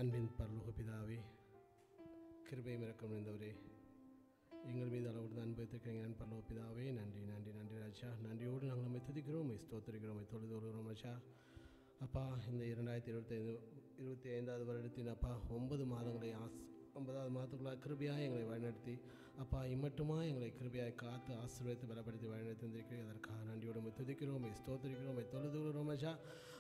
அன்பின் பரலோக பிதாவே, கிருபையும் இரக்கம் நிறைந்தவரே, எங்கள் மீது அளவோடு அன்பு வைத்திருக்கிறீங்க. என் பரலோக பிதாவே, நன்றி நன்றி நன்றி ராஜா. நன்றியோடு நாங்கள் நம்மை துதிக்கிறோம், ஸ்தோத்திரிக்கிறோம், தொழுது வருகிறோம் ராஜா. அப்பா, இந்த 2025 வருடத்தின் அப்பா 9 மாதங்களை 9வது மாதத்துக்குள்ளாக கிருபையாக எங்களை வழிநடத்தி அப்பா இம்மட்டுமா எங்களை கிருபையாய் காத்து ஆசீர்வதித்து பலப்படுத்தி வழிநடத்தி வந்திருக்கிறீர்கள். அதற்காக நன்றியோடு துதிக்கிறோம், ஸ்தோத்திரிக்கிறோம், தொழுது வருகிறோம் ராஜா.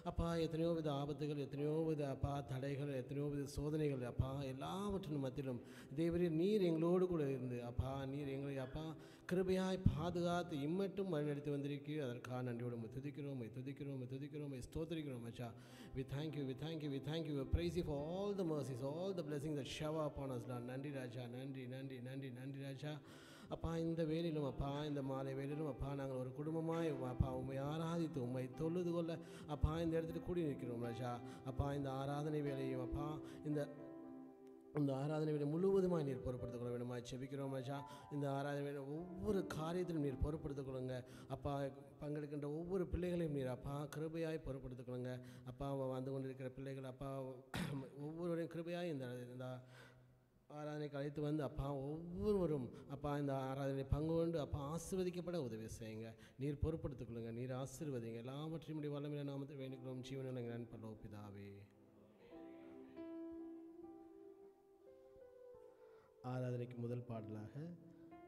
அப்பா, எத்தனையோ வித ஆபத்துகள், எத்தனையோ வித அப்பா தடைகள், எத்தனையோ வித சோதனைகள் அப்பா எல்லாவற்றின் மத்தியிலும் தேவரீர் நீர் எங்களோடு கூட இருந்து அப்பா நீர் எங்களை அப்பா கிருபையாய் பாதுகாத்து இம்மட்டும் வழிநடத்தி வந்திருக்கிறீர்கள். அதற்காக நன்றியோடு துதிக்கிறோம், துதிக்கிறோம், ஸ்தோத்திரிக்கிறோம் ராஜா. We thank you, we thank you, we thank you, we praise you for all the mercies, all the blessings that shower upon us, Lord. நன்றி ராஜா, நன்றி நன்றி நன்றி நன்றி ராஜா. அப்பா, இந்த வேலையிலும் அப்பா இந்த மாலை வேலையிலும் அப்பா நாங்கள் ஒரு குடும்பமாய் அப்பா உண்மை ஆராதித்து உண்மை தொழுது கொள்ள அப்பா இந்த இடத்துல கூடி நிற்கிறோம் ராஜா. அப்பா, இந்த ஆராதனை வேலையும் அப்பா இந்த ஆராதனை வேலை முழுவதுமாய் நீர் பொறுப்படுத்திக் கொள்ள வேண்டுமாய் செபிக்கிறோம் ராஜா. இந்த ஆராதனை வேலை ஒவ்வொரு காரியத்திலும் நீர் பொறுப்படுத்திக் கொள்ளுங்க அப்பா. பங்கெடுக்கின்ற ஒவ்வொரு பிள்ளைகளையும் நீர் அப்பா கிருபையாய் பொறுப்படுத்திக் கொள்ளுங்க அப்பா. வந்து கொண்டிருக்கிற பிள்ளைகள் அப்பா ஒவ்வொருவரையும் கிருபையாய் இந்த ஆராதனைக்கு அழைத்து வந்து அப்பா ஒவ்வொருவரும் அப்பா இந்த ஆராதனை பங்கு கொண்டு அப்பா ஆசீர்வதிக்கப்பட உதவி செய்யுங்க. நீர் பொறுப்படுத்திக் கொள்ளுங்க, நீர் ஆசீர்வதிங்க. எல்லாவற்றையும் முடிய வல்லமையில நாமத்தை வேண்டிக்கிறோம் ஜீவனில் எங்கள் பரலோக பிதாவே. ஆராதனைக்கு முதல் பாடலாக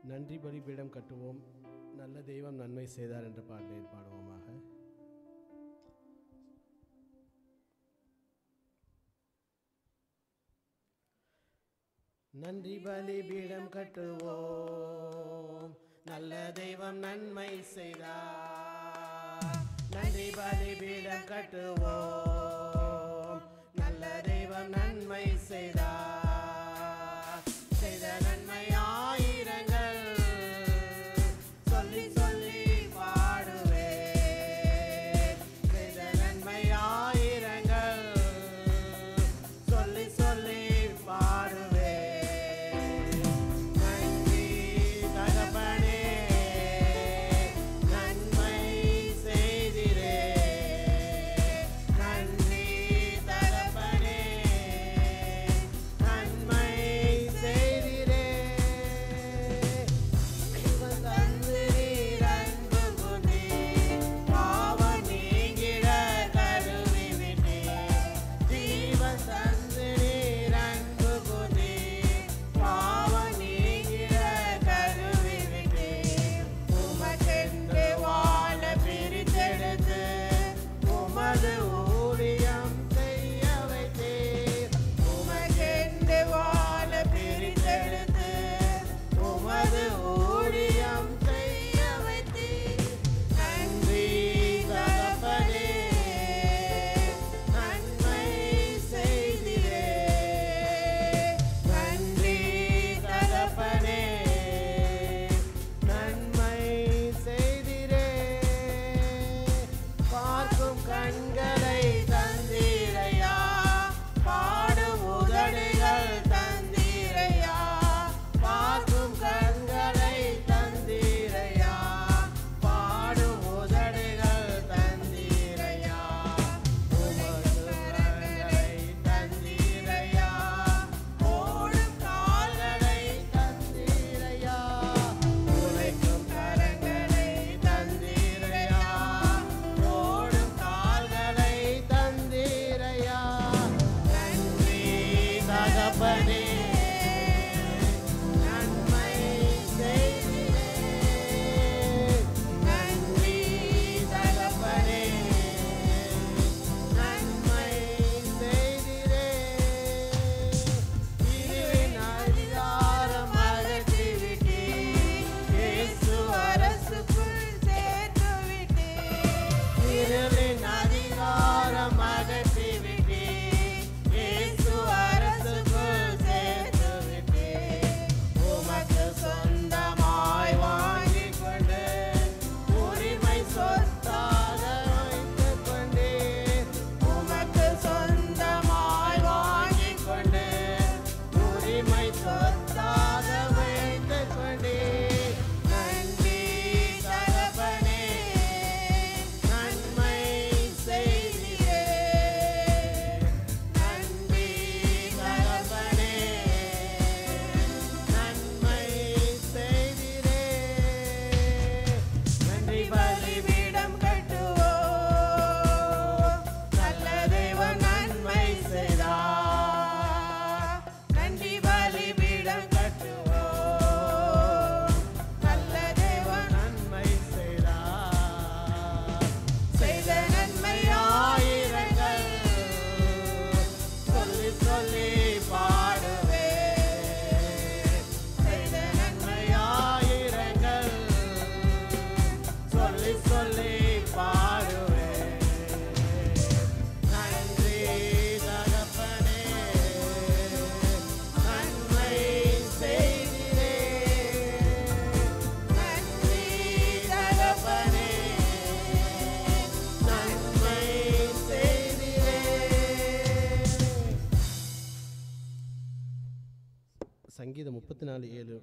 நன்றி பலிபீடம் கட்டுவோம், நல்ல தெய்வம் நன்மை செய்தார் என்ற பாடலை பாடுவோமாக. நன்றி பலிபீடம் கட்டுவோம், நல்ல தெய்வம் நன்மை செய்தார். நன்றி பலிபீடம் கட்டுவோம், நல்ல தெய்வம் நன்மை செய்தார். செய்த நன்மை ஆயிரங்கள் சொல்லி சொல்லி பாடுவே. செய்த நன்மை ஆயிரங்கள் சொல்லி சொல்லி பாடுவே. அதிகாரம் அகற்றிவிட்டே, இயேசு அரசுக்குள் சங்கீதம் 34:7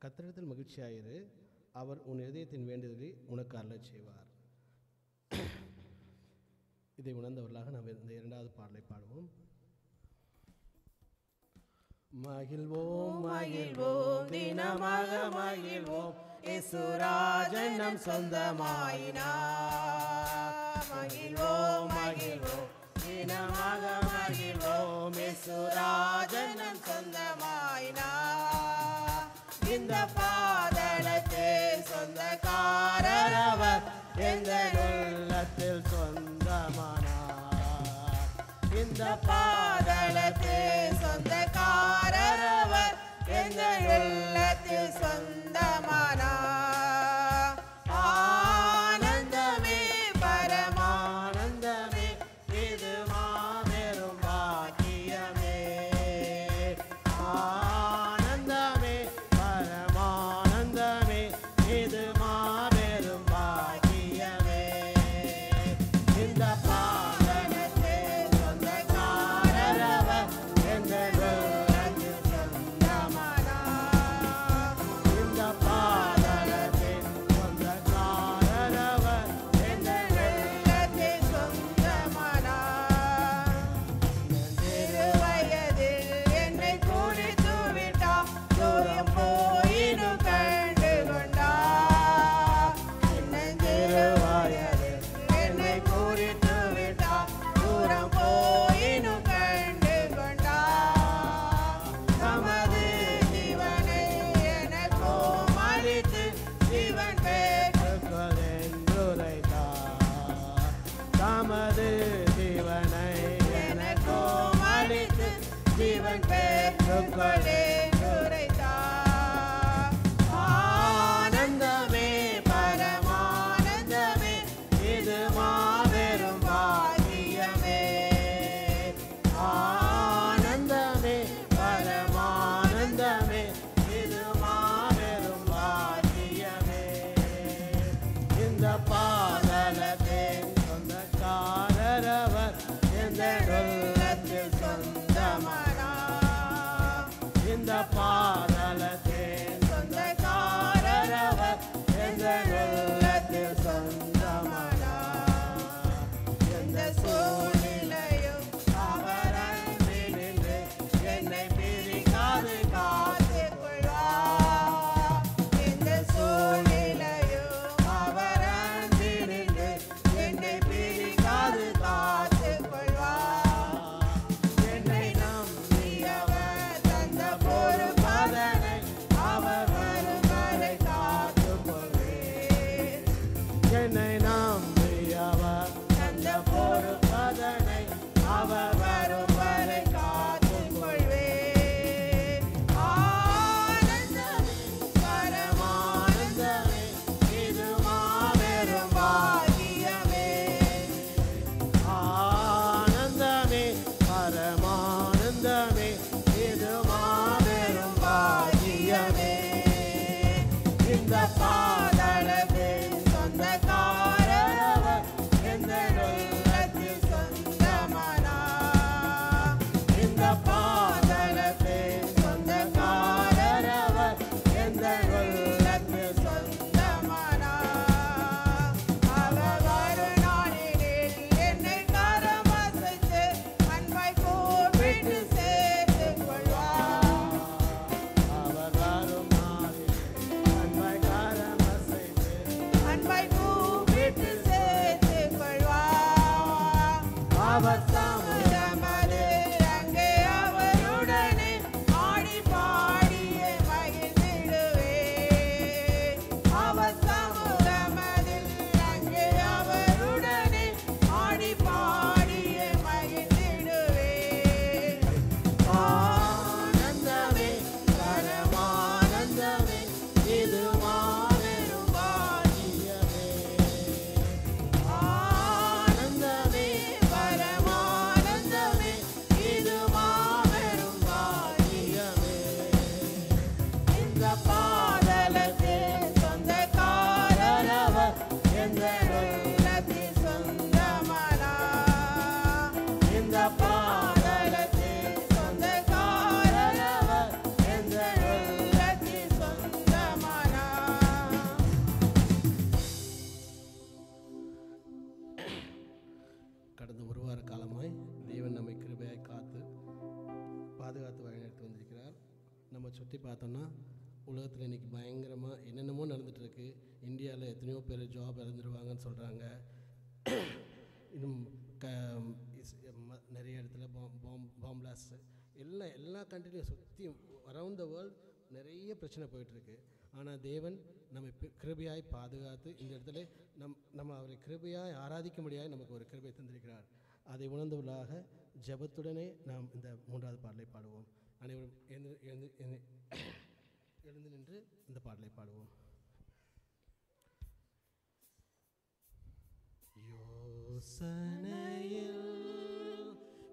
கர்த்தரிடத்தில் மகிழ்ச்சியாயிரு, அவர் உன் இதயத்தின் வேண்டுதலை உனக்கு அருளச் செய்வார். இதை உணர்ந்தவர்களாக நாம் இந்த இரண்டாவது பாடலை பாடுவோம். மகிழ்வோம் மகிழ்வோம் தினமாக மகிழ்வோம், இயேசுராஜன் நம் சொந்தமாயினார். மகிழ்வோம் மகிழ்வோம் தினமாக மகிழ்வோம், இயேசுராஜன் நம் சொந்தமாயினார். இந்த பாதலத்தே சொந்தக்காரர் அவர், எந்த உள்ளத்தில் சொந்தமானார். இந்த பாதலத்தே சொந்தக்காரர் அவர், எந்த உள்ளத்தில் சொந்தமானார். ஆனந்தமே பரமானந்தமே, இது மாபெரும் பாக்கியமே. ஆனந்தமே பரமானந்தமே, இது மாபெரும் பாக்கியமே. இந்த பாதலத்தே சொந்தக்காரர் அவர், எந்த உள்ளத்தில் சொந்தமானார். இந்த பாதலத்தே சொந்தக்காரர் அவர், எந்த உள்ளத்தில் சொந்தமானார். திருவயதில் என்னை குறித்து விட்டார், தூரம் போயினும் கண்டு கொண்டார். திருவயதில் என்னை குறித்து விட்டார், தூரம் போயினும் கண்டு கொண்டார். தமது ஜீவனை எனக்கோ மறித்து ஜீவன் பெற்றுக்கொள் என்றுரைத்தார். தமது ஜீவனை எனக்கோ மறித்து ஜீவன் பெற்றுக்கொள் என்றுரைத்தார். ஆனந்தமே பரமானந்தமே, இது மாபெரும் பாக்கியமே. ஆனந்தமே பரமானந்தமே, இது மாபெரும் பாக்கியமே. இந்த பாதலத்தே சொந்தக்காரர் அவர், எந்த உள்ளத்தில் சொந்தமானார். இந்த பாதலத்தே சொந்தக்காரர் அவர், எந்த உள்ளத்தில் சொந்தமானார். எந்த சூழ்நிலையும் அவர் அன்பில் நின்று என்னை பிரிக்காது காத்துக் கொள்வார். எந்த சூழ்நிலையும் அவர் அன்பில் நின்று என்னை பிரிக்காது காத்துக் கொள்வார். என்னை நம்பியவர் தந்த பொறுப்பதனை அவர் வரும் வரை காத்துக் கொள்வேன். என்னை நம்பியவர் தந்த பொறுப்பதனை அவர் வரும் வரை காத்துக் கொள்வேன். ஆனந்தமே பரமானந்தமே, இது மாபெரும் பாக்கியமே. ஆனந்தமே பரமானந்தமே, இது மாபெரும் பாக்கியமே. இந்த பாதலத்தே சொந்தக்காரர் அவர், எந்த உள்ளத்தில் சொந்தமானார். இந்த பாதலத்தே சொந்தக்காரர் அவர், எந்த உள்ளத்தில் சொந்தமானார். அவர் வரும் நாளினில் என்னை கரம் அசைத்து அன்பாய் கூப்பிட்டு சேர்த்துக் கொள்வார். அவர் வரும் நாளில் அன்பாய் கரம் அசைத்து அன்பாய் கூப்பிட்டு சேர்த்துக் கொள்வார். அவர் சமுதமது அங்கே அவருடனே ஆடி பாடியே மகிழ்ந்திடுவேன். அவர் சமுதமதில் அங்கே அவருடனே ஆடி பாடியே மகிழ்ந்திடுவேன். ஆனந்தமே பரமானந்தமே, இது மாபெரும் பாக்கியமே. ஆனந்தமே பரமானந்தமே, கடந்த ஒரு வார காலமாய் தேவன் நம்மை கிருபையாய் காத்து பாதுகாத்து வழிநடத்தி வந்திருக்கிறார். நம்ம சுற்றி பார்த்தோம்னா உலகத்தில் இன்றைக்கி பயங்கரமாக என்னென்னமோ நடந்துகிட்ருக்கு. இந்தியாவில் எத்தனையோ பேர் ஜாப் இழந்துருவாங்கன்னு சொல்கிறாங்க. இன்னும் நிறைய இடத்துல பாம் பிளாஸ்ட் எல்லா கண்ட்ரிலையும் சுற்றி அரவுண்ட் த வேர்ல்ட் நிறைய பிரச்சனை போயிட்டுருக்கு. ஆனால் தேவன் நம்மை கிருபையாய் பாதுகாத்து இந்த இடத்துல நம்ம அவரை கிருபையாய் ஆராதிக்க முடியாது நமக்கு ஒரு கிருபை தந்திருக்கிறார். அதை உணர்ந்தவர்களாக ஜெபத்துடனே நாம் இந்த 3வது பாடலை பாடுவோம். அனைவரும் எழுந்து நின்று இந்த பாடலை பாடுவோம். யோசனையில்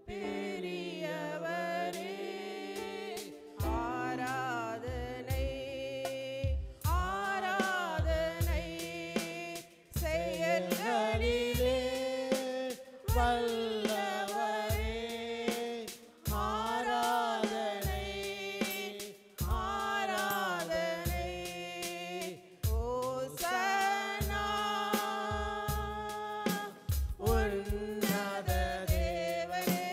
பெரியவரே ஆராதனை ஆராதனை செயல்களிலே வல்லவரே ஆராதனை ஆராதனை ஓசன்னா உன்னத தேவனே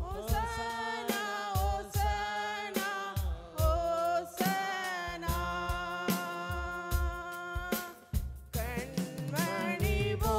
ஓசன்னா ஓசன்னா ஓசன்னா கண்மணி போ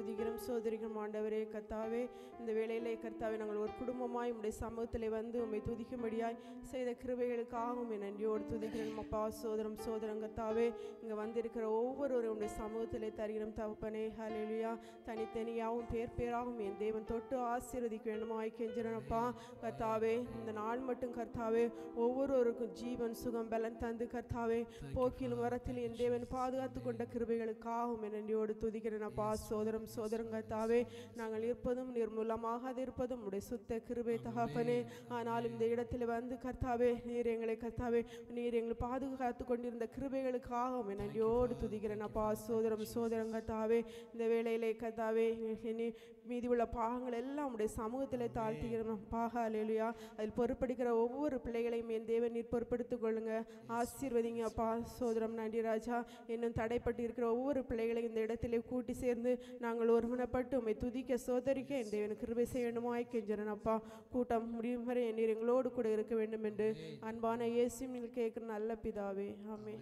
துதிக்கிறோம் சோதரிக்கிறோம் ஆண்டவரே கர்த்தாவே. இந்த வேளையிலே கர்த்தாவே நாங்கள் ஒரு குடும்பமாய் உம்முடைய சமூகத்திலே வந்து உம்மை துதிக்கும்படியாய் செய்த கிருபைகளுக்காக உம்மை நன்றியோடு துதிக்கிறோம் அப்பா. சோதரம் கர்த்தாவே, இங்கே வந்திருக்கிற ஒவ்வொருவரும் உம்முடைய சமூகத்திலே தருகிறோம் தகப்பனே. ஹல்லேலூயா. தனித்தனியாகவும் பேராகவும் என் தேவன் தொட்டு ஆசீர்வதிக்க வேண்டுமாய் கெஞ்சுறேன் அப்பா கர்த்தாவே. இந்த நாள் மட்டும் கர்த்தாவே ஒவ்வொருவருக்கும் ஜீவன் சுகம் பலன் தந்து கர்த்தாவே போக்கிலும் வரத்தில் என் தேவன் பாதுகாத்து கொண்ட கிருபைகளுக்காகவும் நன்றியோடு துதிக்கிறேன் அப்பா. சோதரம் கர்த்தாவே, நாங்கள் இருப்பதும் நிர்மூலமாக இருப்பதும் உடைய சுத்த கிருபை தகப்பனே. ஆனால் இந்த இடத்துல வந்து கர்த்தாவே நீர் எங்களை கர்த்தாவே நீர் எங்களை பாதுகாத்து கொண்டிருந்த கிருபைகளுக்காகவும் நன்றியோடு துதிக்கிறேன் அப்பா. சோதரம் கர்த்தாவே, இந்த வேளையிலே கர்த்தாவே மீதி உள்ள பாகங்கள் எல்லாம் உடைய சமூகத்திலே தாழ்த்துகிறோம் அப்பா. ஹல்லேலூயா. அதில் பொறுப்படுகிற ஒவ்வொரு பிள்ளைகளையும் என் தேவன் நீர் பொறுப்படுத்திக் கொள்ளுங்க, ஆசீர்வதிங்க அப்பா. சோதரம் நன்றி ராஜா. இன்னும் தடைப்பட்டு இருக்கிற ஒவ்வொரு பிள்ளைகளையும் இந்த இடத்திலே கூட்டி சேர்ந்து நாங்கள் ஒருமனப்பட்டு உம்மை துதிக்க சோதரிக்க என் தேவன் கிருபை செய்ய வேண்டுமாய் கெஞ்சுறேன் அப்பா. கூட்டம் முடியும் வரை நீர் எங்களோடு கூட இருக்க வேண்டும் என்று அன்பான இயேசு நீங்கள் கேட்கிற நல்ல பிதாவே. ஆமென்.